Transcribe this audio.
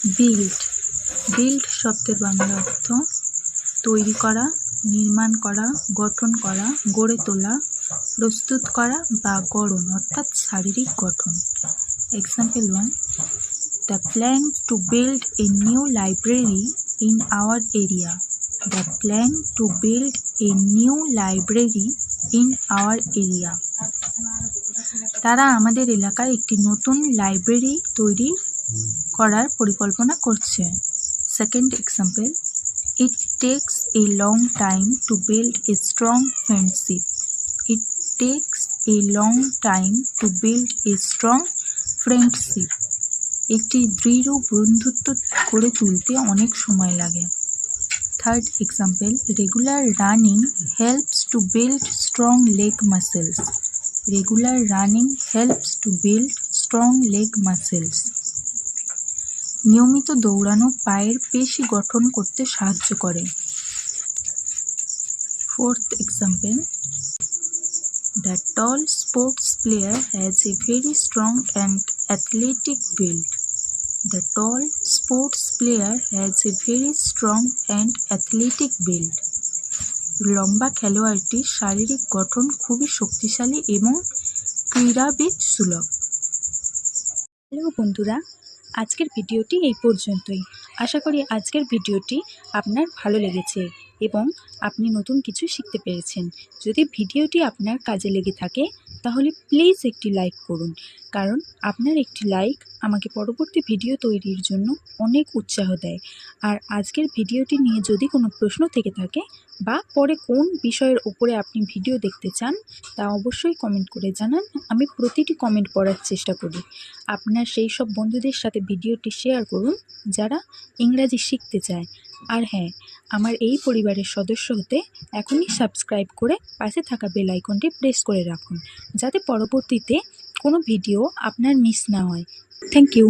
Build build শব্দের বাংলা অর্থ তৈরি করা, নির্মাণ করা, গঠন করা, গড়ে তোলা, প্রস্তুত করা বা গড়ন অর্থাৎ শারীরিক গঠন। Example 1, the plan to build a new library in our area. The plan to build a new library in our area. তারা আমাদের এলাকায় একটি নতুন লাইব্রেরি তৈরি করার পরিকল্পনা করছে। Second example, it takes a long time to build a strong friendship. It takes a long time to build a strong friendship. একটি দৃঢ় বন্ধুত্ব গড়ে তুলতে অনেক সময় লাগে। Third example, regular running helps to build strong leg muscles. Regular running helps to build strong leg muscles. নিয়মিত দৌড়ানো পায়ের পেশি গঠন করতে সাহায্য করে। Fourth example, the tall sports player has a very strong and athletic build. The tall sports player has a very strong and athletic build. লম্বা খেলোয়াড়টির শারীরিক গঠন খুবই শক্তিশালী এবং ক্রীড়াবিদ সুলভ। হ্যালো বন্ধুরা, আজকের ভিডিওটি এই পর্যন্তই। আশা করি আজকের ভিডিওটি আপনার ভালো লেগেছে এবং আপনি নতুন কিছু শিখতে পেরেছেন। যদি ভিডিওটি আপনার কাজে লেগে থাকে তাহলে প্লিজ একটি লাইক করুন, কারণ আপনার একটি লাইক আমাকে পরবর্তী ভিডিও তৈরির জন্য অনেক উৎসাহ দেয়। আর আজকের ভিডিওটি নিয়ে যদি কোনো প্রশ্ন থেকে থাকে বা পরে কোন বিষয়ের উপরে আপনি ভিডিও দেখতে চান তা অবশ্যই কমেন্ট করে জানান। আমি প্রতিটি কমেন্ট পড়ার চেষ্টা করি। আপনার সেই সব বন্ধুদের সাথে ভিডিওটি শেয়ার করুন যারা ইংরাজি শিখতে চায়। আর হ্যাঁ, আমার এই পরিবারের সদস্য হতে এখনই সাবস্ক্রাইব করে পাশে থাকা বেল আইকনটি প্রেস করে রাখুন, যাতে পরবর্তীতে কোনো ভিডিও আপনার মিস না হয়। Thank you.